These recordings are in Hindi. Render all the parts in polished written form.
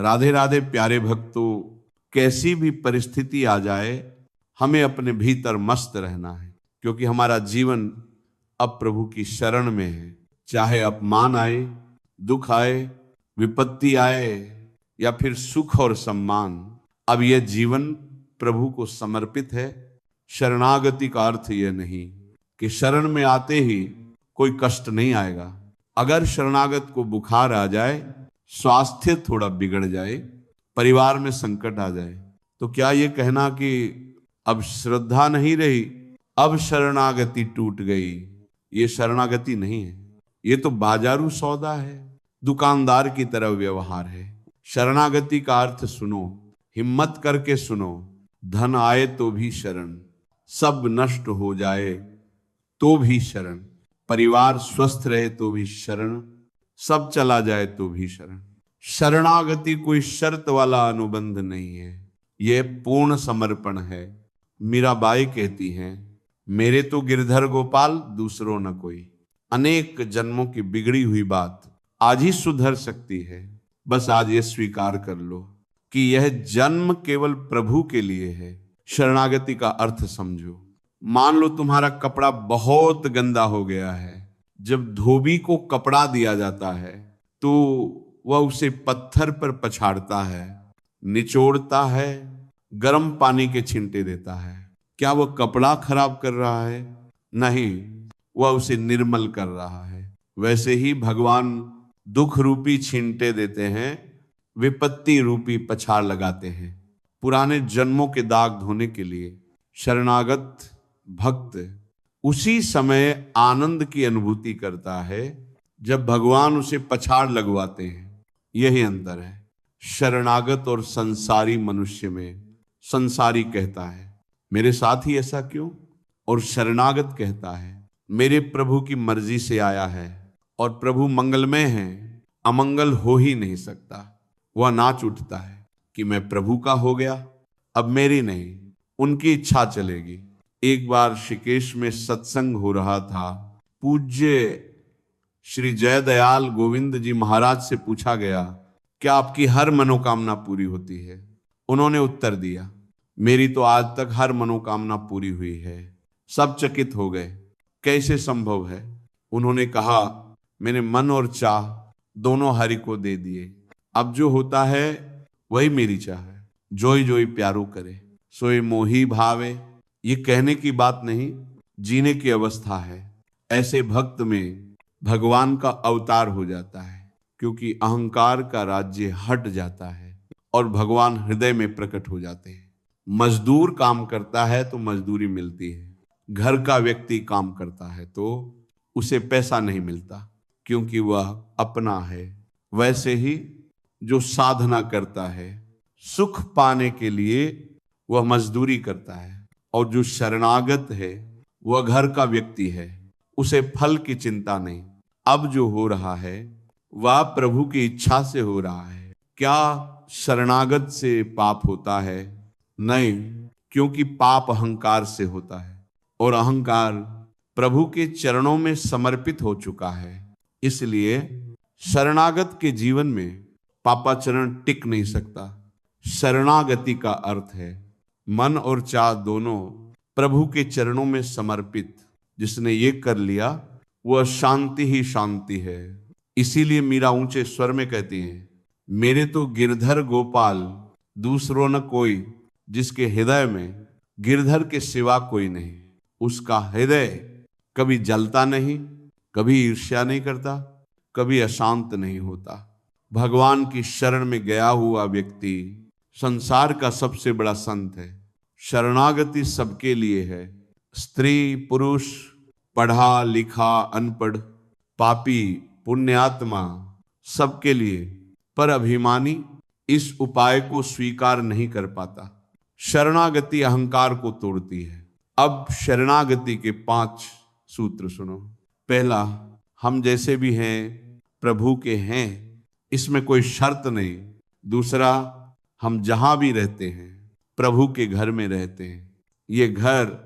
राधे राधे प्यारे भक्तों, कैसी भी परिस्थिति आ जाए हमें अपने भीतर मस्त रहना है, क्योंकि हमारा जीवन अब प्रभु की शरण में है। चाहे अपमान आए, दुख आए, विपत्ति आए या फिर सुख और सम्मान, अब यह जीवन प्रभु को समर्पित है। शरणागति का अर्थ यह नहीं कि शरण में आते ही कोई कष्ट नहीं आएगा। अगर शरणागत को बुखार आ जाए, स्वास्थ्य थोड़ा बिगड़ जाए, परिवार में संकट आ जाए, तो क्या ये कहना कि अब श्रद्धा नहीं रही, अब शरणागति टूट गई, ये शरणागति नहीं है। ये तो बाजारू सौदा है, दुकानदार की तरह व्यवहार है। शरणागति का अर्थ सुनो, हिम्मत करके सुनो। धन आए तो भी शरण, सब नष्ट हो जाए तो भी शरण, परिवार स्वस्थ रहे तो भी शरण, सब चला जाए तो भी शरण। शरणागति कोई शर्त वाला अनुबंध नहीं है, यह पूर्ण समर्पण है। मीराबाई कहती हैं, मेरे तो गिरधर गोपाल दूसरों न कोई। अनेक जन्मों की बिगड़ी हुई बात आज ही सुधर सकती है। बस आज ये स्वीकार कर लो कि यह जन्म केवल प्रभु के लिए है। शरणागति का अर्थ समझो। मान लो तुम्हारा कपड़ा बहुत गंदा हो गया है। जब धोबी को कपड़ा दिया जाता है तो वह उसे पत्थर पर पछाड़ता है, निचोड़ता है, गर्म पानी के छींटे देता है। क्या वह कपड़ा खराब कर रहा है? नहीं, वह उसे निर्मल कर रहा है। वैसे ही भगवान दुख रूपी छींटे देते हैं, विपत्ति रूपी पछाड़ लगाते हैं, पुराने जन्मों के दाग धोने के लिए। शरणागत भक्त उसी समय आनंद की अनुभूति करता है जब भगवान उसे पछाड़ लगवाते हैं। यही अंतर है शरणागत और संसारी मनुष्य में। संसारी कहता है मेरे साथ ही ऐसा क्यों, और शरणागत कहता है मेरे प्रभु की मर्जी से आया है और प्रभु मंगलमय है, अमंगल हो ही नहीं सकता। वह नाच उठता है कि मैं प्रभु का हो गया, अब मेरी नहीं, उनकी इच्छा चलेगी। एक बार ऋषिकेश में सत्संग हो रहा था। पूज्य श्री जयदयाल गोविंद जी महाराज से पूछा गया, क्या आपकी हर मनोकामना पूरी होती है? उन्होंने उत्तर दिया, मेरी तो आज तक हर मनोकामना पूरी हुई है। सब चकित हो गए, कैसे संभव है? उन्होंने कहा, मैंने मन और चाह दोनों हरि को दे दिए। अब जो होता है वही मेरी चाह है। जोई जोई प्यारो करे सोई मोही भावे, ये कहने की बात नहीं, जीने की अवस्था है। ऐसे भक्त में भगवान का अवतार हो जाता है, क्योंकि अहंकार का राज्य हट जाता है और भगवान हृदय में प्रकट हो जाते हैं। मजदूर काम करता है तो मजदूरी मिलती है, घर का व्यक्ति काम करता है तो उसे पैसा नहीं मिलता, क्योंकि वह अपना है। वैसे ही जो साधना करता है सुख पाने के लिए वह मजदूरी करता है, और जो शरणागत है वह घर का व्यक्ति है, उसे फल की चिंता नहीं। अब जो हो रहा है वह प्रभु की इच्छा से हो रहा है। क्या शरणागत से पाप होता है? नहीं, क्योंकि पाप अहंकार से होता है और अहंकार प्रभु के चरणों में समर्पित हो चुका है। इसलिए शरणागत के जीवन में पापाचरण टिक नहीं सकता। शरणागति का अर्थ है मन और चाह दोनों प्रभु के चरणों में समर्पित। जिसने ये कर लिया वह शांति ही शांति है। इसीलिए मीरा ऊंचे स्वर में कहती है, मेरे तो गिरधर गोपाल दूसरों न कोई, जिसके हृदय में गिरधर के सिवा कोई नहीं। उसका हृदय कभी जलता नहीं, कभी ईर्ष्या नहीं करता, कभी अशांत नहीं होता। भगवान की शरण में गया हुआ व्यक्ति संसार का सबसे बड़ा संत है। शरणागति सबके लिए है, स्त्री पुरुष, पढ़ा लिखा अनपढ़, पापी पुण्यात्मा, सबके लिए। पर अभिमानी इस उपाय को स्वीकार नहीं कर पाता। शरणागति अहंकार को तोड़ती है। अब शरणागति के 5 सूत्र सुनो। पहला, हम जैसे भी हैं प्रभु के हैं, इसमें कोई शर्त नहीं। दूसरा, हम जहां भी रहते हैं प्रभु के घर में रहते हैं। ये घर,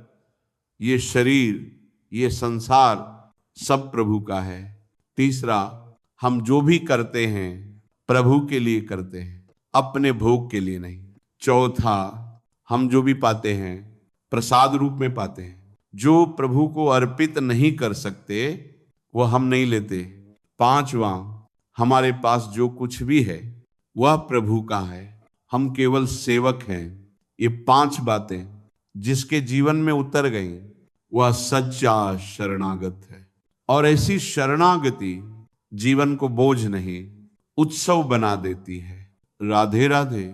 ये शरीर, ये संसार सब प्रभु का है। तीसरा, हम जो भी करते हैं प्रभु के लिए करते हैं। अपने भोग के लिए नहीं। चौथा, हम जो भी पाते हैं प्रसाद रूप में पाते हैं, जो प्रभु को अर्पित नहीं कर सकते वह हम नहीं लेते। पांचवा, हमारे पास जो कुछ भी है वह प्रभु का है, हम केवल सेवक हैं। ये 5 बातें जिसके जीवन में उतर गई वह सच्चा शरणागत है। और ऐसी शरणागति जीवन को बोझ नहीं उत्सव बना देती है। राधे राधे।